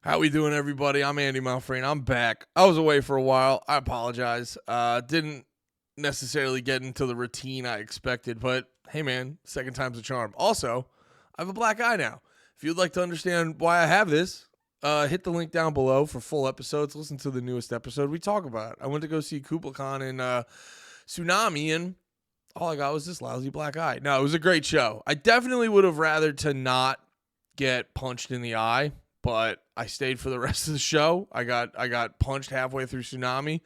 How we doing, everybody? I'm Andy Malfrain. I'm back. I was away for a while. I apologize. Didn't necessarily get into the routine I expected, but hey, man, second time's a charm. Also, I have a black eye now. If you'd like to understand why I have this, hit the link down below for full episodes. Listen to the newest episode. We talk about it. I went to go see Kublai Khan in Tsunami, and all I got was this lousy black eye. No, it was a great show. I definitely would have rather to not get punched in the eye, but I stayed for the rest of the show. I got punched halfway through Tsunami.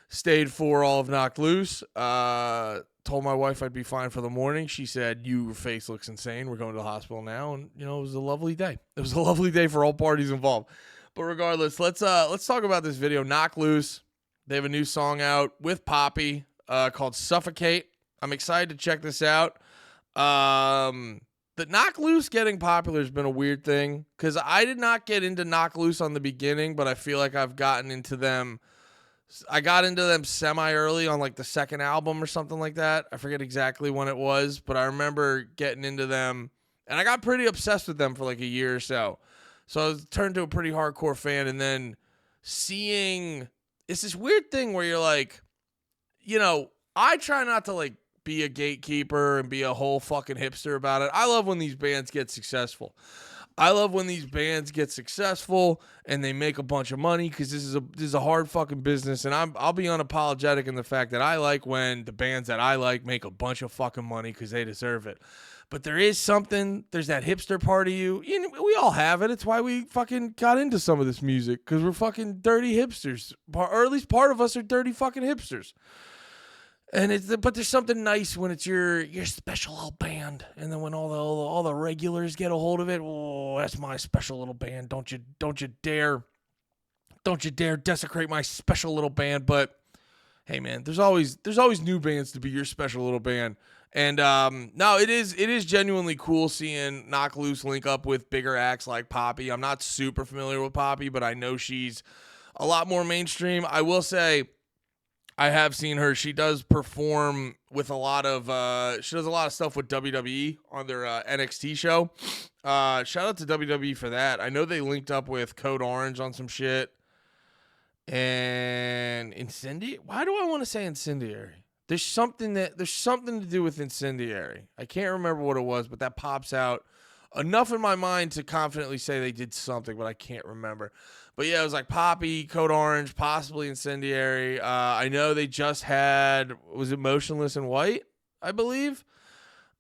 Stayed for all of Knocked Loose. Told my wife I'd be fine for the morning. She said, "Your face looks insane. We're going to the hospital now." And it was a lovely day. It was a lovely day for all parties involved. But regardless, let's talk about this video. Knocked Loose. They have a new song out with Poppy called Suffocate. I'm excited to check this out. The Knocked Loose getting popular has been a weird thing because I did not get into Knocked Loose on the beginning, but I feel like I've gotten into them. I got into them semi-early on like the second album or something like that. I forget exactly when it was, but I remember getting into them, and I got pretty obsessed with them for like a year or so. So I turned to a pretty hardcore fan, and then seeing it's this weird thing where you're like, I try not to like be a gatekeeper and be a whole fucking hipster about it. I love when these bands get successful. I love when these bands get successful and they make a bunch of money because this is a hard fucking business, and I'll be unapologetic in the fact that I like when the bands that I like make a bunch of fucking money because they deserve it. But there's that hipster part of you. We all have it. It's why we fucking got into some of this music, because we're fucking dirty hipsters, or at least part of us are dirty fucking hipsters. But there's something nice when it's your special little band, and then when all the regulars get a hold of it, oh, that's my special little band. Don't you dare desecrate my special little band. But hey, man, there's always new bands to be your special little band. And no, it is genuinely cool seeing Knocked Loose link up with bigger acts like Poppy. I'm not super familiar with Poppy, but I know she's a lot more mainstream. I will say, I have seen her. She does perform with a lot of stuff with WWE on their NXT show. Shout out to WWE for that. I know they linked up with Code Orange on some shit. And Incendiary. Why do I want to say Incendiary? There's something to do with Incendiary. I can't remember what it was, but that pops out enough in my mind to confidently say they did something, but I can't remember. But yeah, it was like Poppy, Code Orange, possibly Incendiary. I know they just had, was it Motionless in White, I believe?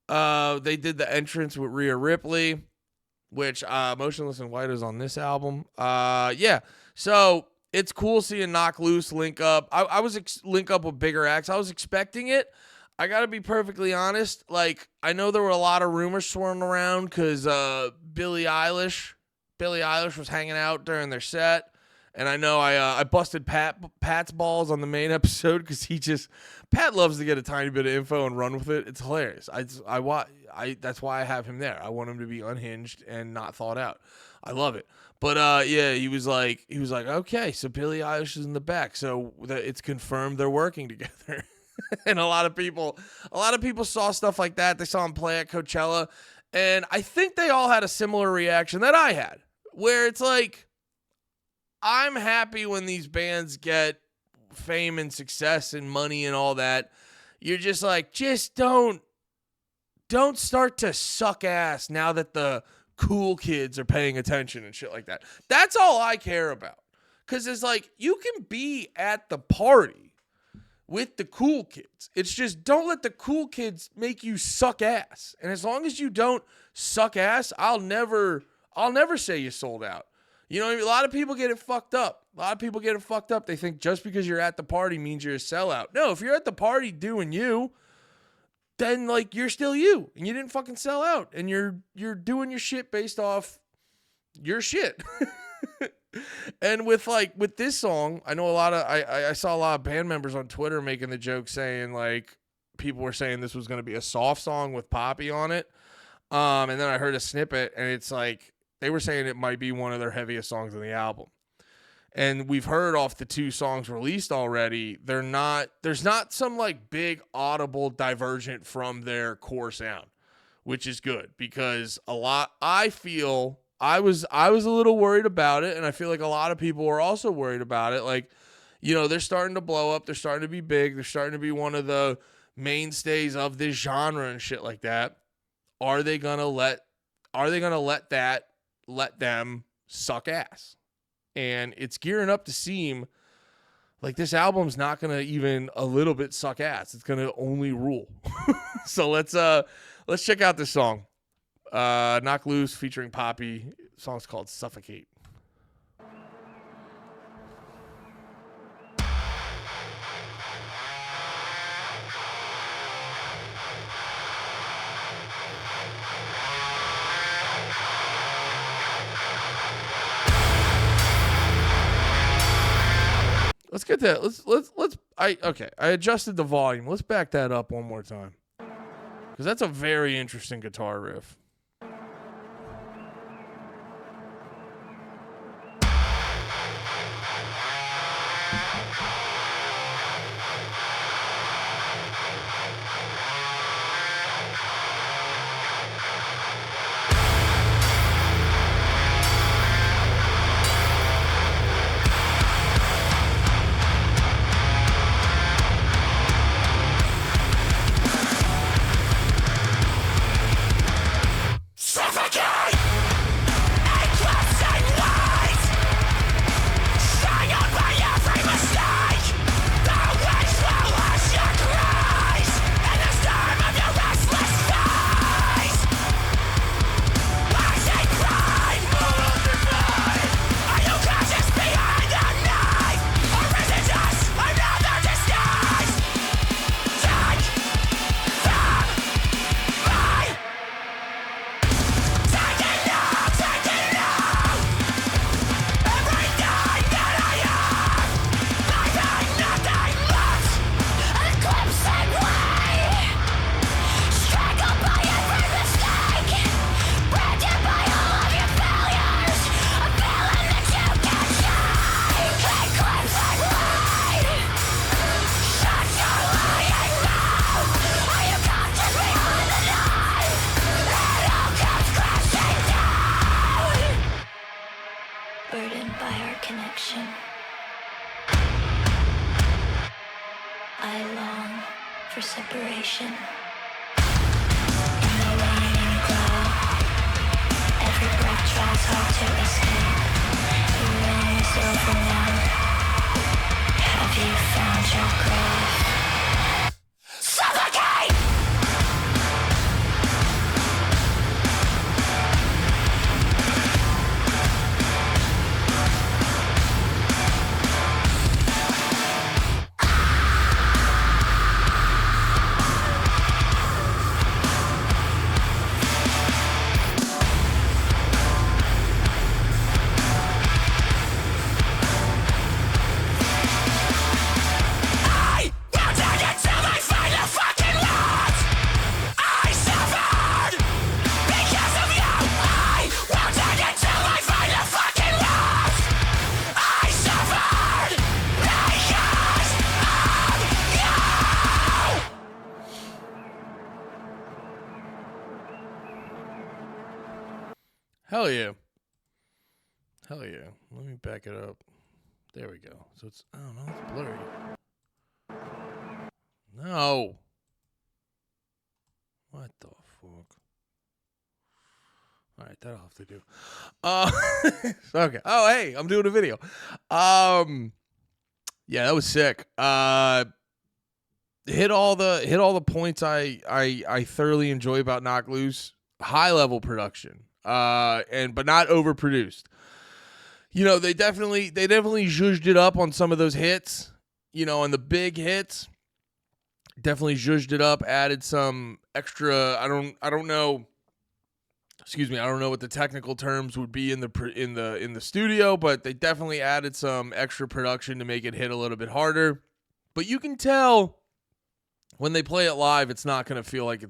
They did the entrance with Rhea Ripley, which Motionless in White is on this album. Yeah, so it's cool seeing Knocked Loose link up. I was link up with bigger acts. I was expecting it. I got to be perfectly honest. Like, I know there were a lot of rumors swirling around because Billie Eilish was hanging out during their set. And I know I busted Pat's balls on the main episode because Pat loves to get a tiny bit of info and run with it. It's hilarious. That's why I have him there. I want him to be unhinged and not thought out. I love it. But yeah, he was like, okay, so Billie Eilish is in the back, so it's confirmed they're working together. And a lot of people saw stuff like that. They saw him play at Coachella, and I think they all had a similar reaction that I had, where it's like, I'm happy when these bands get fame and success and money and all that. You're just like, just don't start to suck ass now that the cool kids are paying attention and shit like that. That's all I care about. Because it's like, you can be at the party with the cool kids. It's just, don't let the cool kids make you suck ass. And as long as you don't suck ass, I'll never say you sold out. You know, a lot of people get it fucked up. They think just because you're at the party means you're a sellout. No, if you're at the party doing you, then like you're still you, and you didn't fucking sell out, and you're doing your shit based off your shit. And with this song, I know I saw a lot of band members on Twitter making the joke saying like people were saying this was going to be a soft song with Poppy on it. And then I heard a snippet, and it's like they were saying it might be one of their heaviest songs on the album. And we've heard off the 2 songs released already, there's not some like big audible divergent from their core sound, which is good because I feel I was a little worried about it, and I feel like a lot of people were also worried about it. Like, they're starting to blow up. They're starting to be big. They're starting to be one of the mainstays of this genre and shit like that. Are they gonna let them suck ass? And it's gearing up to seem like this album's not gonna even a little bit suck ass. It's gonna only rule. So let's check out this song. Knock Loose featuring Poppy. The song's called Suffocate. Let's get that. I adjusted the volume. Let's back that up one more time. Because that's a very interesting guitar riff. Hell yeah. Hell yeah. Let me back it up. There we go. So it's, I don't know, it's blurry. No. What the fuck? All right, that'll have to do. Okay. Oh, hey, I'm doing a video. Yeah, that was sick. Hit all the points I thoroughly enjoy about Knock Loose. High level production. But not overproduced. They definitely zhuzhed it up on some of those hits, on the big hits. Definitely zhuzhed it up, added some extra, I don't know what the technical terms would be in the studio, but they definitely added some extra production to make it hit a little bit harder. But you can tell when they play it live, it's not going to feel like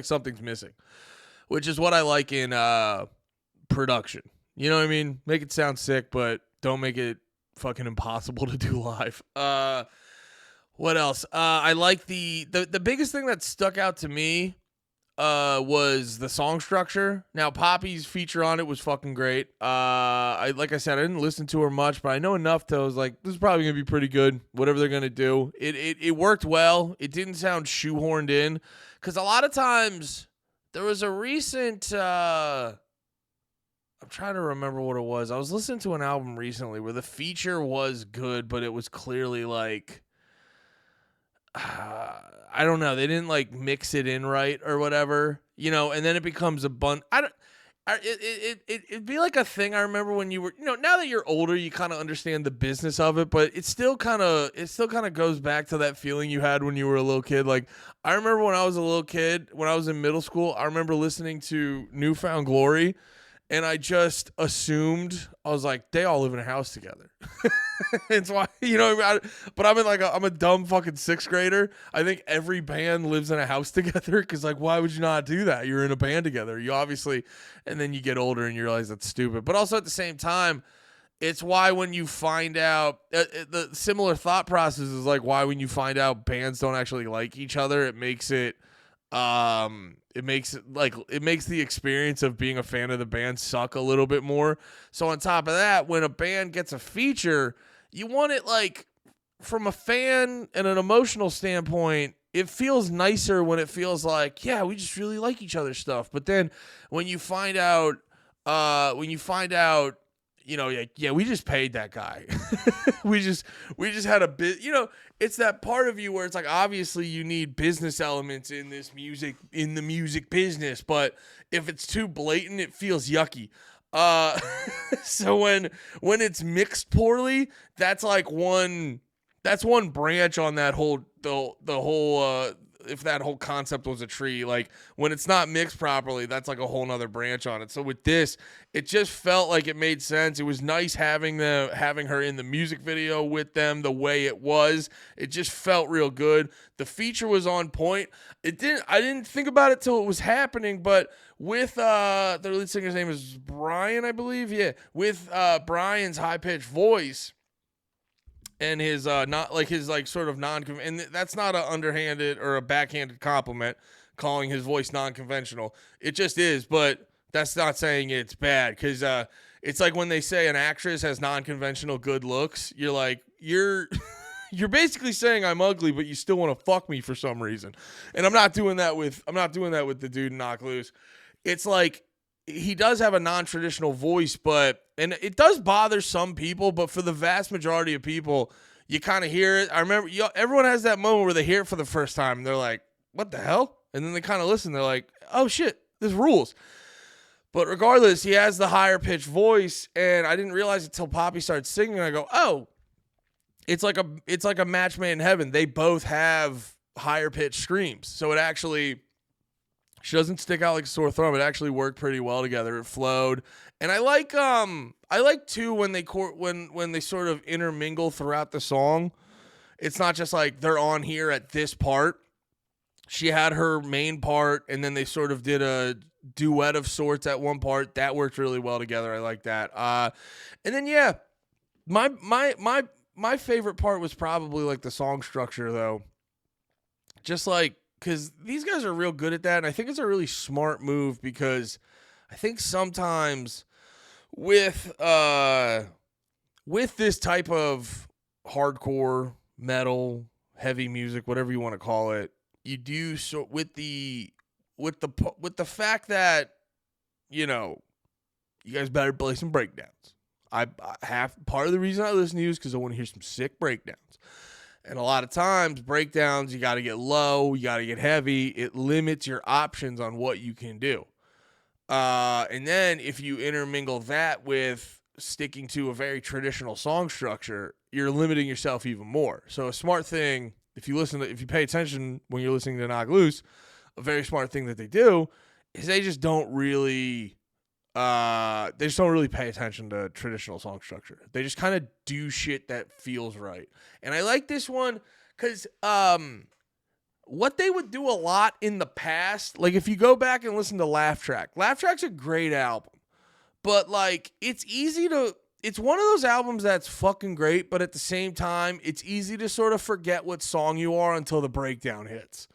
something's missing. Which is what I like in production. You know what I mean? Make it sound sick, but don't make it fucking impossible to do live. What else? I like the biggest thing that stuck out to me was the song structure. Now Poppy's feature on it was fucking great. Like I said, I didn't listen to her much, but I know enough to I was like, this is probably gonna be pretty good. Whatever they're gonna do, it worked well. It didn't sound shoehorned in, because a lot of times there was a recent. I'm trying to remember what it was. I was listening to an album recently where the feature was good, but it was clearly like. I don't know. They didn't like mix it in right or whatever, and then it becomes a it'd be like a thing. I remember when you were, now that you're older, you kind of understand the business of it, but it still kind of goes back to that feeling you had when you were a little kid. Like, I remember when I was a little kid, when I was in middle school, I remember listening to New Found Glory, and I just assumed, I was like, they all live in a house together. It's why, but I'm a dumb fucking sixth grader. I think every band lives in a house together, because like, why would you not do that? You're in a band together. You obviously, and then you get older and you realize that's stupid. But also at the same time, it's why when you find out, the similar thought process is like why when you find out bands don't actually like each other, it makes the experience of being a fan of the band suck a little bit more. So on top of that, when a band gets a feature, you want it, like, from a fan and an emotional standpoint, it feels nicer when it feels like, yeah, we just really like each other's stuff. But then when you find out, yeah, we just paid that guy. we just had a bit, it's that part of you where it's like, obviously you need business elements in the music business, but if it's too blatant, it feels yucky. So when it's mixed poorly, that's one branch on that whole, the whole, if that whole concept was a tree. Like, when it's not mixed properly, that's like a whole nother branch on it. So with this, it just felt like it made sense. It was nice having her in the music video with them the way it was. It just felt real good. The feature was on point. I didn't think about it till it was happening, but with their lead singer's name is Brian, I believe. Yeah. With Brian's high-pitched voice and his sort of and that's not an underhanded or a backhanded compliment, calling his voice non-conventional. It just is, but that's not saying it's bad, because it's like when they say an actress has non-conventional good looks, you're like, you're basically saying I'm ugly, but you still want to fuck me for some reason. And I'm not doing that with the dude in Knock Loose. It's like, he does have a non-traditional voice, and it does bother some people, but for the vast majority of people, you kind of hear it. I remember everyone has that moment where they hear it for the first time and they're like, what the hell? And then they kind of listen. They're like, oh shit, this rules. But regardless, he has the higher pitched voice, and I didn't realize it till Poppy started singing. And I go, oh, it's like a match made in heaven. They both have higher pitched screams. So it actually, she doesn't stick out like a sore thumb. It actually worked pretty well together. It flowed. And I like too when they sort of intermingle throughout the song. It's not just like they're on here at this part. She had her main part, and then they sort of did a duet of sorts at one part. That worked really well together. I like that. And then yeah, my favorite part was probably like the song structure, though. Just like, because these guys are real good at that, and I think it's a really smart move, because I think sometimes with this type of hardcore, metal, heavy music, whatever you want to call it, you do so with the fact that, you guys better play some breakdowns. Part of the reason I listen to you is because I want to hear some sick breakdowns. And a lot of times, breakdowns, you got to get low, you got to get heavy. It limits your options on what you can do. And then if you intermingle that with sticking to a very traditional song structure, you're limiting yourself even more. So a smart thing, if you pay attention when you're listening to Knock Loose, a very smart thing that they do is they just don't really pay attention to traditional song structure. They just kind of do shit that feels right. And I like this one because what they would do a lot in the past, like if you go back and listen to Laugh Track's a great album. But like it's one of those albums that's fucking great, but at the same time, it's easy to sort of forget what song you are until the breakdown hits.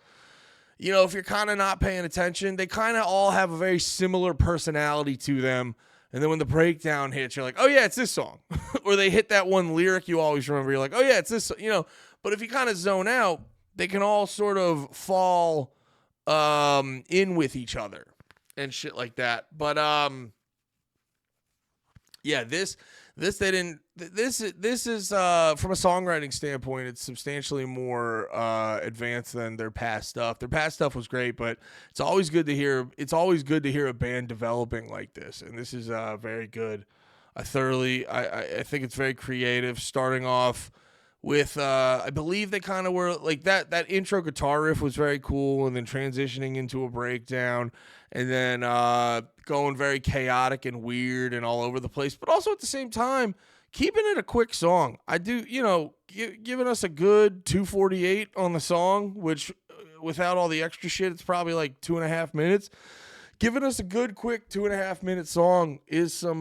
you know, if you're kind of not paying attention, they kind of all have a very similar personality to them. And then when the breakdown hits, you're like, oh, yeah, it's this song. Or they hit that one lyric you always remember. You're like, oh, yeah, it's this, you know. But if you kind of zone out, they can all sort of fall in with each other and shit like that. But, yeah, this is from a songwriting standpoint, it's substantially more advanced than their past stuff. Their past stuff was great, but it's always good to hear a band developing like this, and this is very good. I think it's very creative, starting off with I believe they kind of were like that intro guitar riff was very cool, and then transitioning into a breakdown, and then going very chaotic and weird and all over the place, but also at the same time keeping it a quick song. I do, you know, giving us a good 2:48 on the song, which without all the extra shit, it's probably like 2.5 minutes. Giving us a good quick 2.5 minute song is some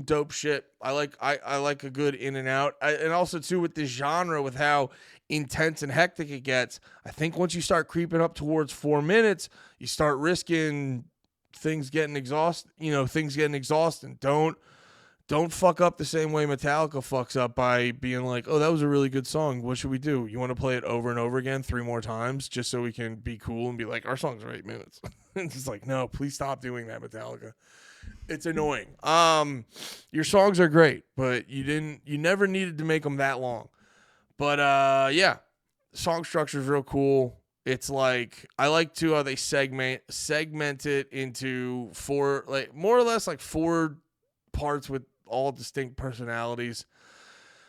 dope shit. I like a good in and out. And also too with this genre, with how intense and hectic it gets, I think once you start creeping up towards 4 minutes, you start risking things getting exhausted. Don't fuck up the same way Metallica fucks up by being like, oh, that was a really good song. What should we do? You want to play it over and over again 3 more times just so we can be cool and be like, our songs are 8 minutes. It's just like, no, please stop doing that, Metallica. It's annoying. Your songs are great, but you never needed to make them that long. But yeah, song structure is real cool. It's like, I like to how they segment it into 4, like more or less like 4 parts with all distinct personalities.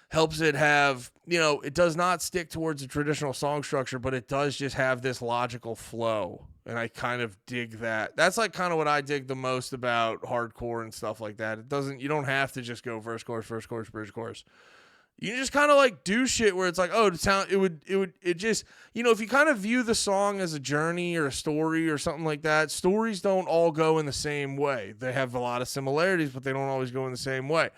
Helps it have, you know, it does not stick towards a traditional song structure, but it does just have this logical flow. And I kind of dig that. That's like kind of what I dig the most about hardcore and stuff like that. You don't have to just go verse, chorus, bridge, chorus. You can just kind of like do shit where it's like, oh, it just, you know, if you kind of view the song as a journey or a story or something like that, stories don't all go in the same way. They have a lot of similarities, but they don't always go in the same way.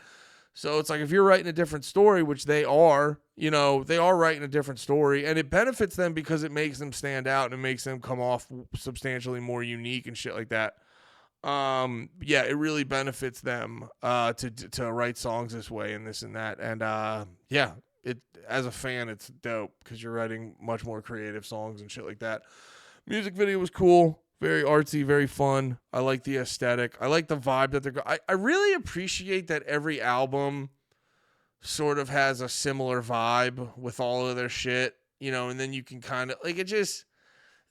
So it's like if you're writing a different story, which they are, you know, they are writing a different story, and it benefits them because it makes them stand out and it makes them come off substantially more unique and shit like that. Yeah, it really benefits them to write songs this way and this and that. And yeah, it, as a fan, it's dope because you're writing much more creative songs and shit like that. Music video was cool. Very artsy, very fun. I like the aesthetic. I like the vibe that they're going. I really appreciate that every album sort of has a similar vibe with all of their shit, you know, and then you can kind of, like, it just,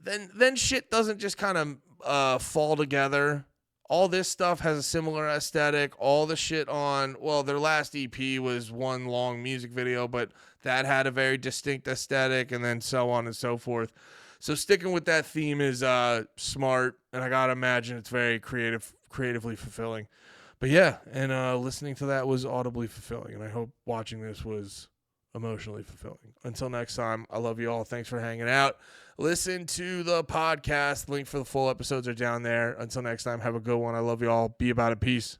then shit doesn't just kind of fall together. All this stuff has a similar aesthetic. All the shit on, well, their last EP was one long music video, but that had a very distinct aesthetic, and then so on and so forth. So sticking with that theme is smart, and I gotta imagine it's very creatively fulfilling. But yeah, and listening to that was audibly fulfilling, and I hope watching this was emotionally fulfilling. Until next time, I love you all. Thanks for hanging out. Listen to the podcast. Link for the full episodes are down there. Until next time, have a good one. I love you all. Be about it. Peace.